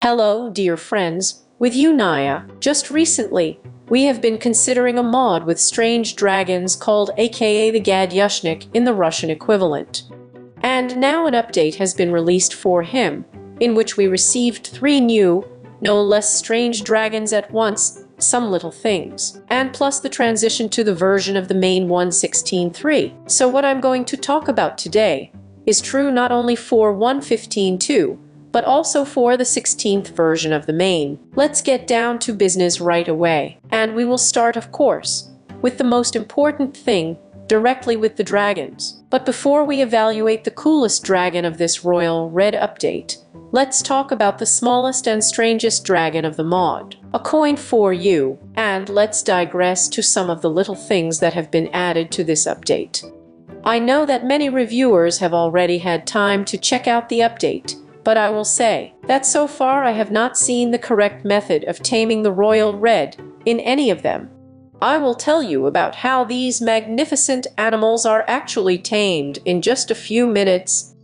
Hello, dear friends, with you Naya. Just recently, we have been considering a mod with strange dragons called aka the Gadyushnik in the Russian equivalent. And now an update has been released for him, in which we received 3 new, no less strange dragons at once, some little things, and plus the transition to the version of the main 1.16.3. So what I'm going to talk about today is true not only for 1.15.2, but also for the 16th version of the main. Let's get down to business right away. And we will start, of course, with the most important thing, directly with the dragons. But before we evaluate the coolest dragon of this Royal Red update, let's talk about the smallest and strangest dragon of the mod. A coin for you, and let's digress to some of the little things that have been added to this update. I know that many reviewers have already had time to check out the update, but I will say that so far I have not seen the correct method of taming the Royal Red in any of them. I will tell you about how these magnificent animals are actually tamed in just a few minutes.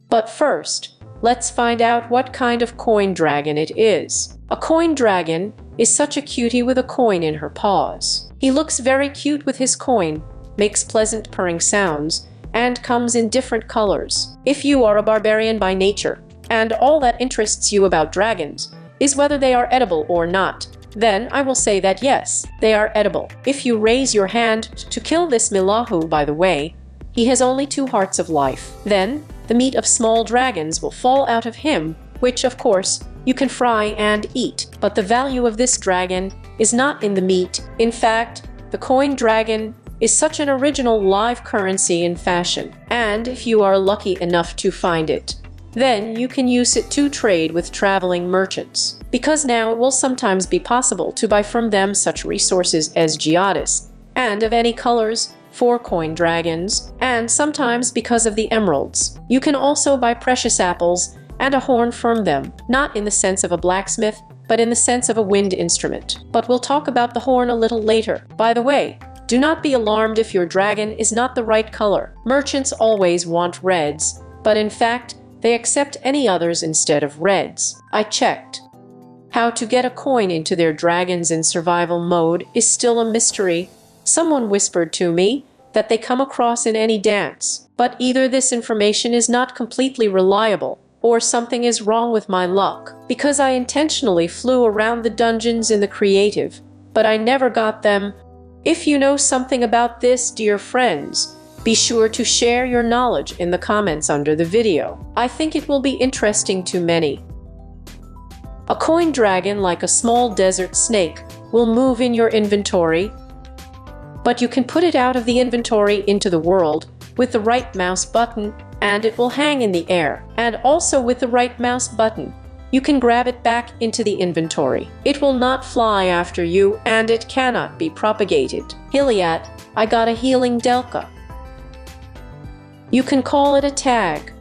But first, let's find out what kind of coin dragon it is. A coin dragon is such a cutie with a coin in her paws. He looks very cute with his coin, makes pleasant purring sounds, and comes in different colors. If you are a barbarian by nature, and all that interests you about dragons is whether they are edible or not, then I will say that yes, they are edible. If you raise your hand to kill this Milahu, by the way, he has only 2 hearts of life. Then, the meat of small dragons will fall out of him, which of course, you can fry and eat. But the value of this dragon is not in the meat. In fact, the coin dragon is such an original live currency in fashion, and if you are lucky enough to find it, then you can use it to trade with traveling merchants, because now it will sometimes be possible to buy from them such resources as geodis, and of any colors, for coin dragons, and sometimes because of the emeralds. You can also buy precious apples and a horn from them, not in the sense of a blacksmith, but in the sense of a wind instrument. But we'll talk about the horn a little later. By the way, do not be alarmed if your dragon is not the right color. Merchants always want reds, but in fact, they accept any others instead of reds. I checked. How to get a coin into their dragons in survival mode is still a mystery. Someone whispered to me that they come across in any dance, but either this information is not completely reliable, or something is wrong with my luck, because I intentionally flew around the dungeons in the creative, but I never got them. If you know something about this, dear friends, be sure to share your knowledge in the comments under the video. I think it will be interesting to many. A coin dragon, like a small desert snake, will move in your inventory, but you can put it out of the inventory into the world with the right mouse button, and it will hang in the air. And also with the right mouse button, you can grab it back into the inventory. It will not fly after you, and it cannot be propagated. Hiliat, I got a healing Delka. You can call it a tag.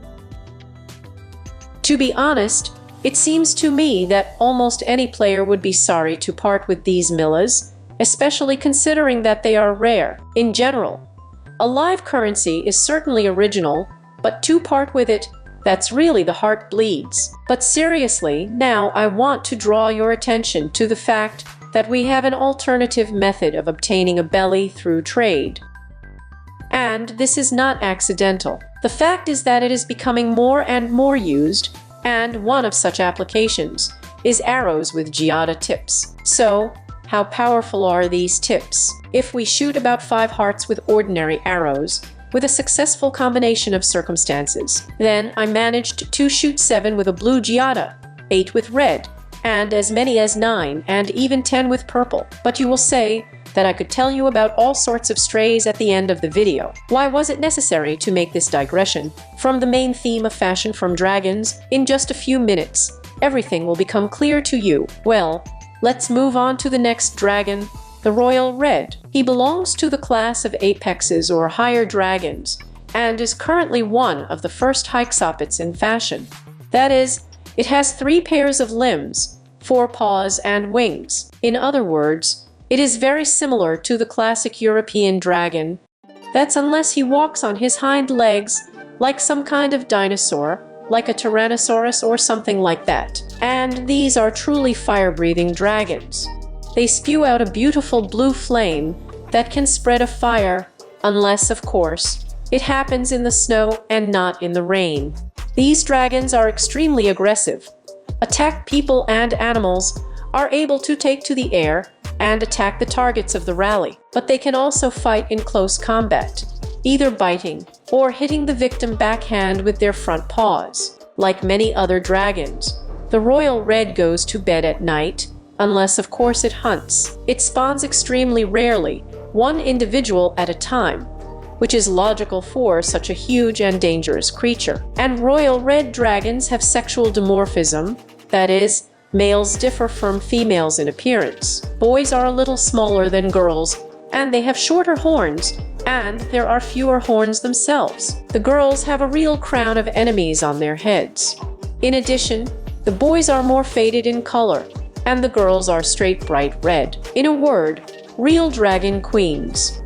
To be honest, it seems to me that almost any player would be sorry to part with these Millas, especially considering that they are rare. In general, a live currency is certainly original, but to part with it, that's really the heart bleeds. But seriously, now I want to draw your attention to the fact that we have an alternative method of obtaining a belly through trade. And this is not accidental. The fact is that it is becoming more and more used, and one of such applications is arrows with geoda tips. So, how powerful are these tips? If we shoot about 5 hearts with ordinary arrows, with a successful combination of circumstances, then I managed to shoot 7 with a blue geoda, 8 with red, and as many as 9 and even 10 with purple. But you will say that I could tell you about all sorts of strays at the end of the video. Why was it necessary to make this digression from the main theme of fashion from dragons? In just a few minutes, everything will become clear to you. Well, let's move on to the next dragon, the Royal Red. He belongs to the class of apexes or higher dragons, and is currently one of the first Hyxopods in fashion. That is, it has 3 pairs of limbs, 4 paws and wings. In other words, it is very similar to the classic European dragon. That's unless he walks on his hind legs, like some kind of dinosaur, like a Tyrannosaurus or something like that. And these are truly fire-breathing dragons. They spew out a beautiful blue flame that can spread a fire, unless, of course, it happens in the snow and not in the rain. These dragons are extremely aggressive, attack people and animals, are able to take to the air, and attack the targets of the rally. But they can also fight in close combat, either biting or hitting the victim backhand with their front paws. Like many other dragons, the royal red goes to bed at night, unless of course it hunts. It spawns extremely rarely, one individual at a time, which is logical for such a huge and dangerous creature. And royal red dragons have sexual dimorphism, that is, males differ from females in appearance. Boys are a little smaller than girls, and they have shorter horns, and there are fewer horns themselves. The girls have a real crown of enemies on their heads. In addition, the boys are more faded in color, and the girls are straight bright red. In a word, real dragon queens.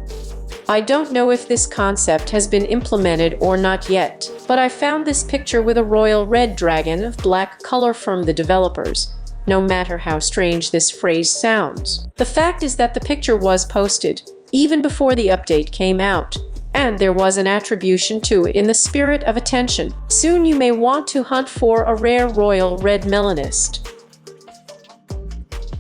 I don't know if this concept has been implemented or not yet, but I found this picture with a royal red dragon of black color from the developers, no matter how strange this phrase sounds. The fact is that the picture was posted even before the update came out, and there was an attribution to it in the spirit of attention. Soon you may want to hunt for a rare royal red melanist.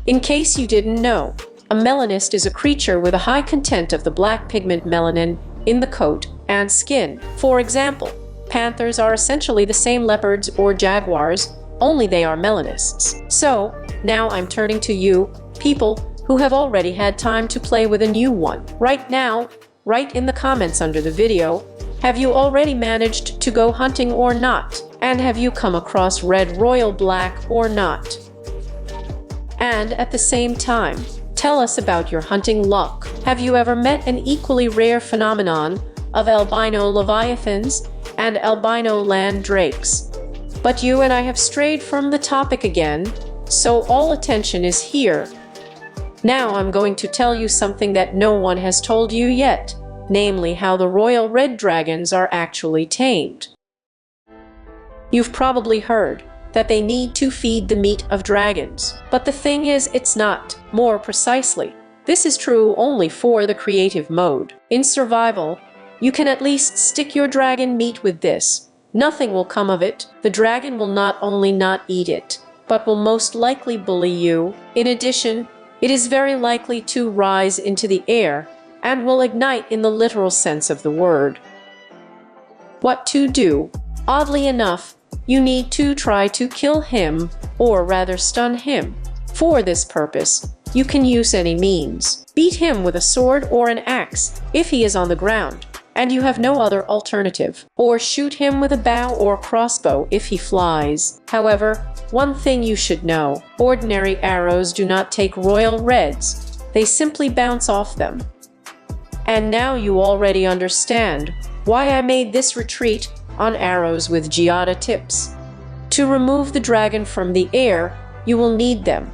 In case you didn't know, a melanist is a creature with a high content of the black pigment melanin in the coat and skin. For example, panthers are essentially the same leopards or jaguars, only they are melanists. So, now I'm turning to you, people who have already had time to play with a new one. Right now, write in the comments under the video, have you already managed to go hunting or not? And have you come across red royal black or not? And at the same time, tell us about your hunting luck. Have you ever met an equally rare phenomenon of albino leviathans and albino land drakes? But you and I have strayed from the topic again, so all attention is here. Now I'm going to tell you something that no one has told you yet, namely how the royal red dragons are actually tamed. You've probably heard that they need to feed the meat of dragons. But the thing is, it's not. More precisely, this is true only for the creative mode. In survival, you can at least stick your dragon meat with this. Nothing will come of it. The dragon will not only not eat it, but will most likely bully you. In addition, it is very likely to rise into the air and will ignite in the literal sense of the word. What to do? Oddly enough, you need to try to kill him, or rather stun him. For this purpose, you can use any means. Beat him with a sword or an axe if he is on the ground, and you have no other alternative. Or shoot him with a bow or crossbow if he flies. However, one thing you should know, ordinary arrows do not take royal reds, they simply bounce off them. And now you already understand why I made this retreat on arrows with Giada tips. To remove the dragon from the air, you will need them.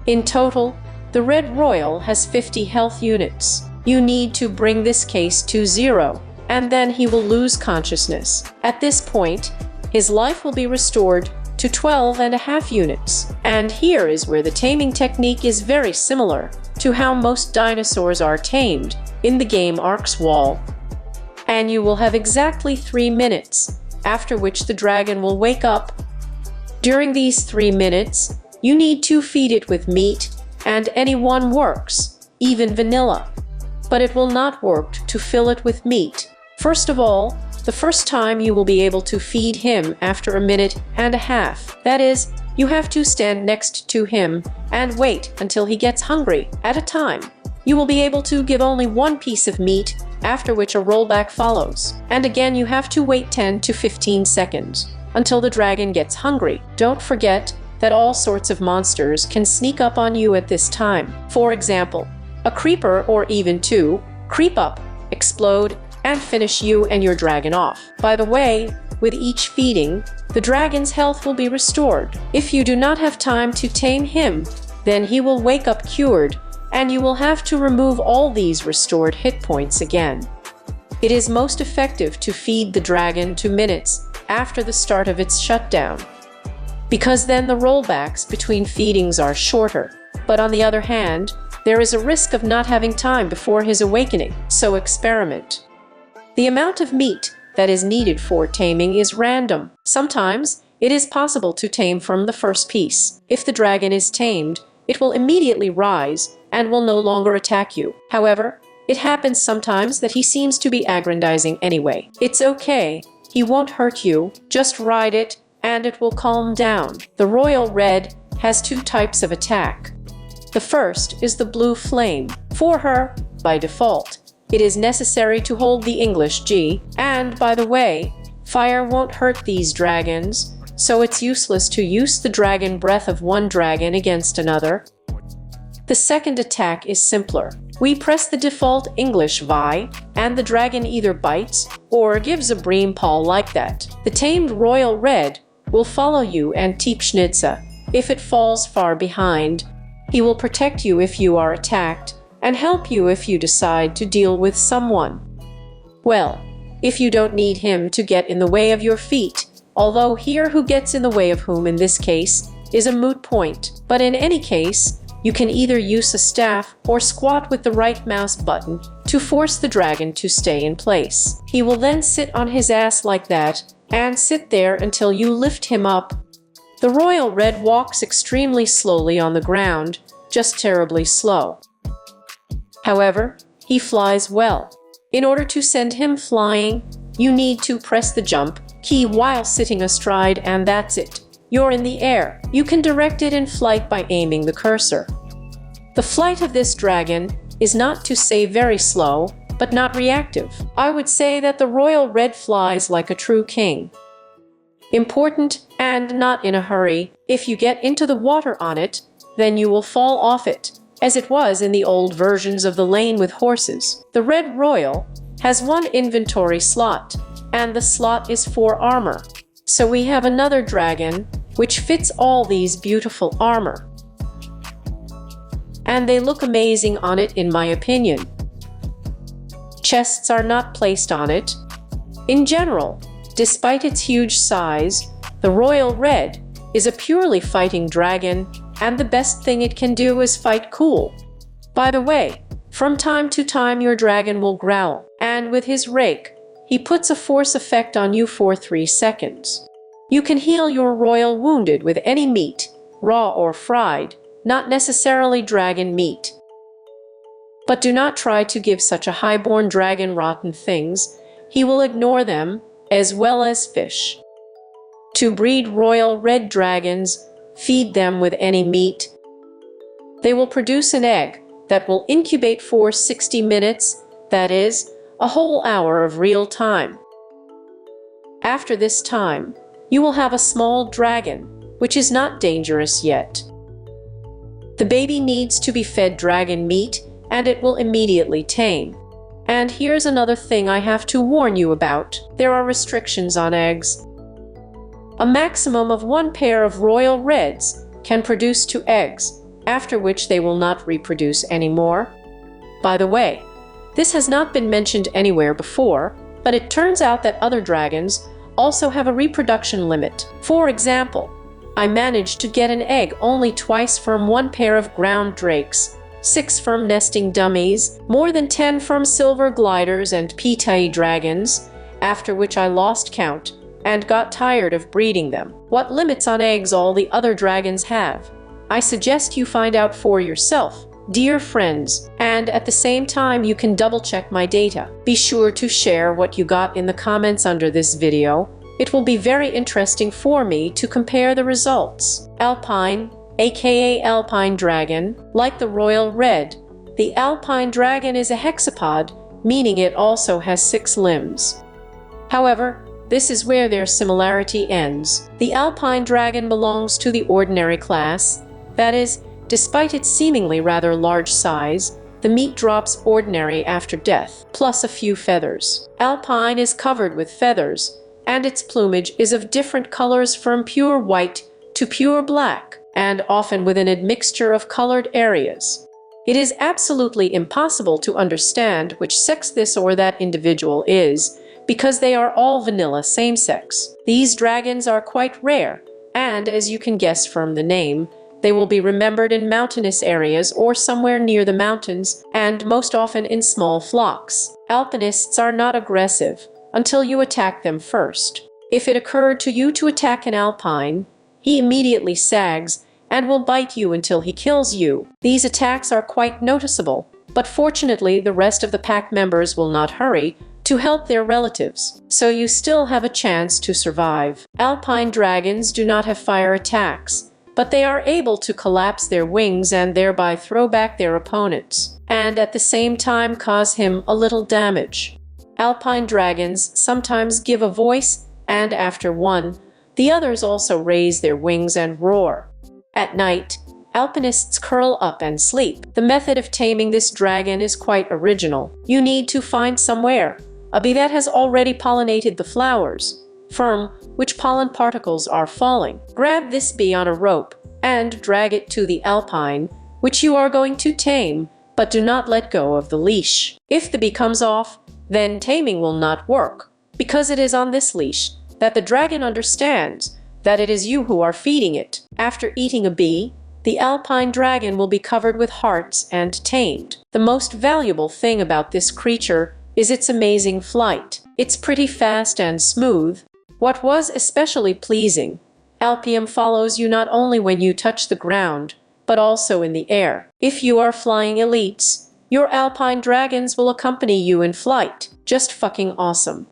In total, the Red Royal has 50 health units. You need to bring this case to 0, and then he will lose consciousness. At this point, his life will be restored to 12.5 units. And here is where the taming technique is very similar to how most dinosaurs are tamed in the game Ark's Wall. And you will have exactly 3 minutes, after which the dragon will wake up. During these 3 minutes, you need to feed it with meat, and any one works, even vanilla. But it will not work to fill it with meat. First of all, the first time you will be able to feed him after 1.5 minutes. That is, you have to stand next to him and wait until he gets hungry at a time. You will be able to give only 1 piece of meat, after which a rollback follows. And again, you have to wait 10 to 15 seconds until the dragon gets hungry. Don't forget that all sorts of monsters can sneak up on you at this time. For example, a creeper or even 2 creep up, explode, and finish you and your dragon off. By the way, with each feeding, the dragon's health will be restored. If you do not have time to tame him, then he will wake up cured, and you will have to remove all these restored hit points again. It is most effective to feed the dragon 2 minutes after the start of its shutdown, because then the rollbacks between feedings are shorter. But on the other hand, there is a risk of not having time before his awakening, so experiment. The amount of meat that is needed for taming is random. Sometimes it is possible to tame from the first piece. If the dragon is tamed, it will immediately rise and will no longer attack you. However, it happens sometimes that he seems to be aggrandizing anyway. It's okay, he won't hurt you, just ride it and it will calm down. The royal red has two types of attack. The first is the blue flame. For her, by default, it is necessary to hold the English G, and by the way, fire won't hurt these dragons, so it's useless to use the dragon breath of one dragon against another. The second attack is simpler. We press the default English Vi, and the dragon either bites or gives a bream paw like that. The tamed royal red will follow you and Tiepschnitze if it falls far behind. He will protect you if you are attacked, and help you if you decide to deal with someone. Well, if you don't need him to get in the way of your feet, although here who gets in the way of whom in this case is a moot point. But in any case, you can either use a staff or squat with the right mouse button to force the dragon to stay in place. He will then sit on his ass like that, and sit there until you lift him up. The royal red walks extremely slowly on the ground, just terribly slow. However, he flies well. In order to send him flying, you need to press the jump key while sitting astride, and that's it. You're in the air. You can direct it in flight by aiming the cursor. The flight of this dragon is not to say very slow, but not reactive. I would say that the royal red flies like a true king. Important, and not in a hurry. If you get into the water on it, then you will fall off it, as it was in the old versions of the lane with horses. The red royal has one inventory slot, and the slot is for armor. So we have another dragon, which fits all these beautiful armor. And they look amazing on it in my opinion. Chests are not placed on it. In general, despite its huge size, the royal red is a purely fighting dragon, and the best thing it can do is fight cool. By the way, from time to time your dragon will growl, and with his rake, he puts a force effect on you for 3 seconds. You can heal your royal wounded with any meat, raw or fried, not necessarily dragon meat. But do not try to give such a highborn dragon rotten things. He will ignore them, as well as fish. To breed royal red dragons, feed them with any meat. They will produce an egg that will incubate for 60 minutes, that is, a whole hour of real time. After this time, you will have a small dragon, which is not dangerous yet. The baby needs to be fed dragon meat, and it will immediately tame. And here's another thing I have to warn you about. There are restrictions on eggs. A maximum of 1 pair of royal reds can produce 2 eggs, after which they will not reproduce anymore. By the way, this has not been mentioned anywhere before, but it turns out that other dragons also have a reproduction limit. For example, I managed to get an egg only twice from 1 pair of ground drakes, 6 from nesting dummies, more than 10 from silver gliders and Pitai dragons, after which I lost count and got tired of breeding them. What limits on eggs all the other dragons have? I suggest you find out for yourself, dear friends, and at the same time you can double-check my data. Be sure to share what you got in the comments under this video. It will be very interesting for me to compare the results. Alpine, aka Alpine dragon, like the royal red, the Alpine dragon is a hexapod, meaning it also has 6 limbs. However, this is where their similarity ends. The Alpine dragon belongs to the ordinary class, that is, despite its seemingly rather large size, the meat drops ordinary after death, plus a few feathers. Alpine is covered with feathers, and its plumage is of different colors from pure white to pure black, and often with an admixture of colored areas. It is absolutely impossible to understand which sex this or that individual is, because they are all vanilla same-sex. These dragons are quite rare, and as you can guess from the name, they will be remembered in mountainous areas or somewhere near the mountains, and most often in small flocks. Alpinists are not aggressive until you attack them first. If it occurred to you to attack an alpine, he immediately sags and will bite you until he kills you. These attacks are quite noticeable, but fortunately the rest of the pack members will not hurry to help their relatives, so you still have a chance to survive. Alpine dragons do not have fire attacks, but they are able to collapse their wings and thereby throw back their opponents, and at the same time cause him a little damage. Alpine dragons sometimes give a voice, and after one, the others also raise their wings and roar. At night, alpinists curl up and sleep. The method of taming this dragon is quite original. You need to find somewhere a bee that has already pollinated the flowers, from which pollen particles are falling. Grab this bee on a rope and drag it to the alpine, which you are going to tame, but do not let go of the leash. If the bee comes off, then taming will not work, because it is on this leash that the dragon understands that it is you who are feeding it. After eating a bee, the alpine dragon will be covered with hearts and tamed. The most valuable thing about this creature is its amazing flight. It's pretty fast and smooth. What was especially pleasing, Alpium follows you not only when you touch the ground, but also in the air. If you are flying elites, your alpine dragons will accompany you in flight. Just fucking awesome.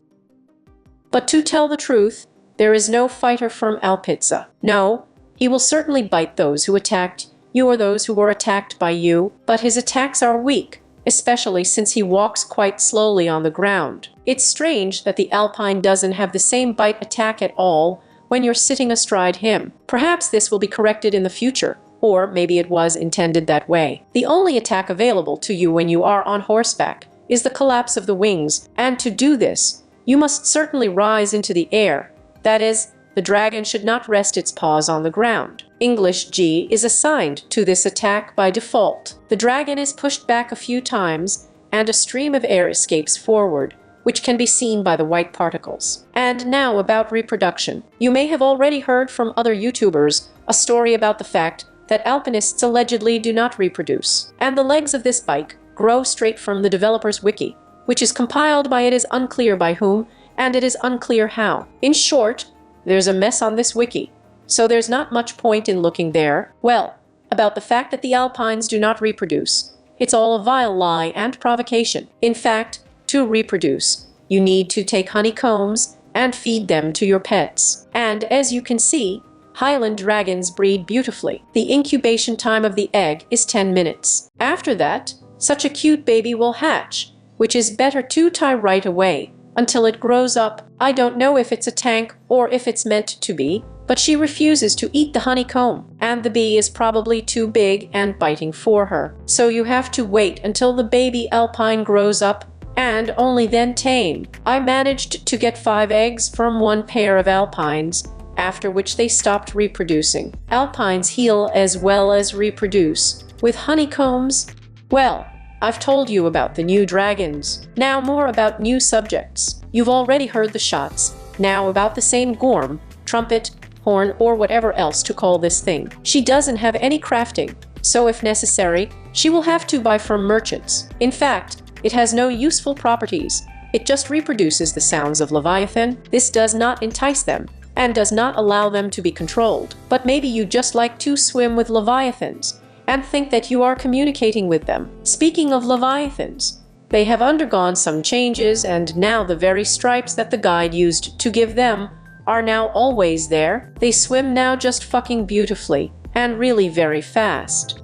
But to tell the truth, there is no fighter from Alpizza. No, he will certainly bite those who attacked you or those who were attacked by you, but his attacks are weak, especially since he walks quite slowly on the ground. It's strange that the Alpine doesn't have the same bite attack at all when you're sitting astride him. Perhaps this will be corrected in the future, or maybe it was intended that way. The only attack available to you when you are on horseback is the collapse of the wings, and to do this, you must certainly rise into the air. That is, the dragon should not rest its paws on the ground. English G is assigned to this attack by default. The dragon is pushed back a few times, and a stream of air escapes forward, which can be seen by the white particles. And now about reproduction. You may have already heard from other YouTubers a story about the fact that alpinists allegedly do not reproduce. And the legs of this bike grow straight from the developer's wiki, which is compiled by it is unclear by whom, and it is unclear how. In short, there's a mess on this wiki, so there's not much point in looking there. Well, about the fact that the alpines do not reproduce, it's all a vile lie and provocation. In fact, to reproduce, you need to take honeycombs and feed them to your pets. And as you can see, Highland dragons breed beautifully. The incubation time of the egg is 10 minutes. After that, such a cute baby will hatch, which is better to tie right away until it grows up. I don't know if it's a tank or if it's meant to be, but she refuses to eat the honeycomb, and the bee is probably too big and biting for her. So you have to wait until the baby alpine grows up, and only then tame. I managed to get 5 eggs from one pair of alpines, after which they stopped reproducing. Alpines heal as well as reproduce with honeycombs. Well, I've told you about the new dragons. Now more about new subjects. You've already heard the shots. Now about the same gorm, trumpet, horn, or whatever else to call this thing. She doesn't have any crafting, so if necessary, she will have to buy from merchants. In fact, it has no useful properties. It just reproduces the sounds of Leviathan. This does not entice them, and does not allow them to be controlled. But maybe you just like to swim with Leviathans, and think that you are communicating with them. Speaking of Leviathans, they have undergone some changes, and now the very stripes that the guide used to give them are now always there. They swim now just fucking beautifully, and really very fast.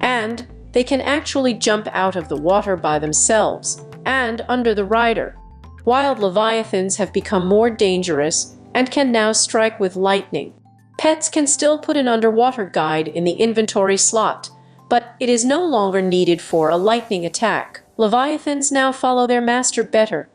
And they can actually jump out of the water by themselves, and under the rider. Wild Leviathans have become more dangerous, and can now strike with lightning. Pets can still put an underwater guide in the inventory slot, but it is no longer needed for a lightning attack. Leviathans now follow their master better,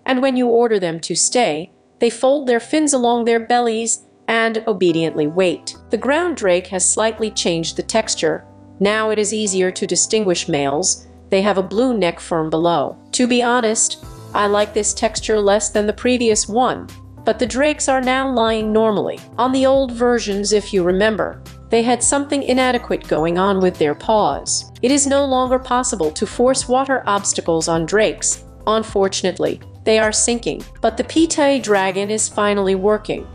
and when you order them to stay, they fold their fins along their bellies and obediently wait. The ground drake has slightly changed the texture. Now it is easier to distinguish males. They have a blue neck from below. To be honest, I like this texture less than the previous one, but the drakes are now lying normally. On the old versions, if you remember, they had something inadequate going on with their paws. It is no longer possible to force water obstacles on drakes. Unfortunately, they are sinking, but the Pita dragon is finally working.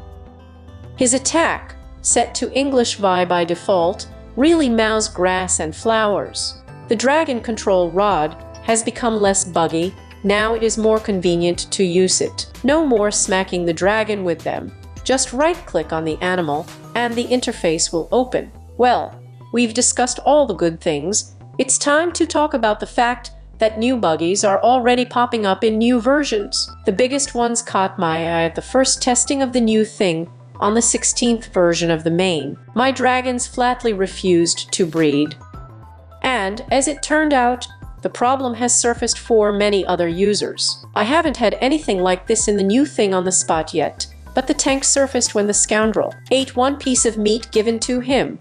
His attack, set to English Vi by default, really mows grass and flowers. The dragon control rod has become less buggy. Now it is more convenient to use it. No more smacking the dragon with them. Just right-click on the animal, and the interface will open. Well, we've discussed all the good things. It's time to talk about the fact that new buggies are already popping up in new versions. The biggest ones caught my eye at the first testing of the new thing on the 16th version of the main. My dragons flatly refused to breed. And, as it turned out, the problem has surfaced for many other users. I haven't had anything like this in the new thing on the spot yet, but the tank surfaced when the scoundrel ate one piece of meat given to him,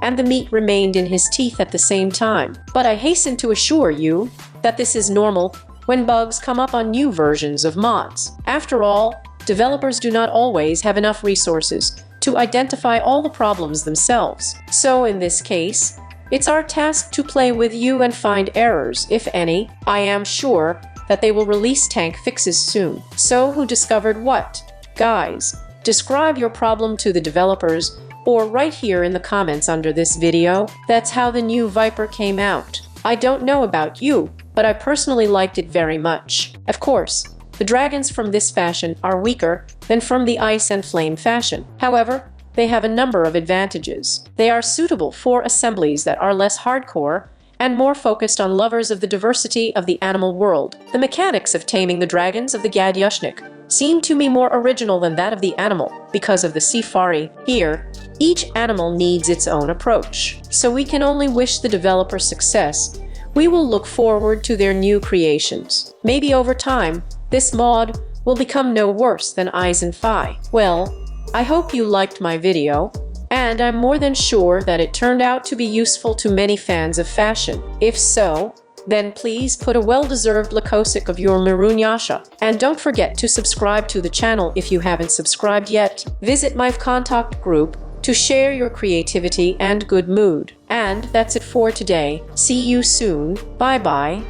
and the meat remained in his teeth at the same time. But I hasten to assure you that this is normal when bugs come up on new versions of mods. After all, developers do not always have enough resources to identify all the problems themselves. So in this case, it's our task to play with you and find errors, if any. I am sure that they will release tank fixes soon. So who discovered what? Guys, describe your problem to the developers or right here in the comments under this video. That's how the new Viper came out. I don't know about you, but I personally liked it very much. Of course, the dragons from this fashion are weaker than from the ice and flame fashion. However, they have a number of advantages. They are suitable for assemblies that are less hardcore and more focused on lovers of the diversity of the animal world. The mechanics of taming the dragons of the Gadjushnik seem to me more original than that of the animal because of the safari. Here, each animal needs its own approach. So we can only wish the developer success. We will look forward to their new creations. Maybe over time, this mod will become no worse than Eyes and Fi. Well, I hope you liked my video, and I'm more than sure that it turned out to be useful to many fans of fashion. If so, then please put a well-deserved Lakosik of your Marunyasha. And don't forget to subscribe to the channel if you haven't subscribed yet. Visit my contact group to share your creativity and good mood. And that's it for today. See you soon. Bye-bye.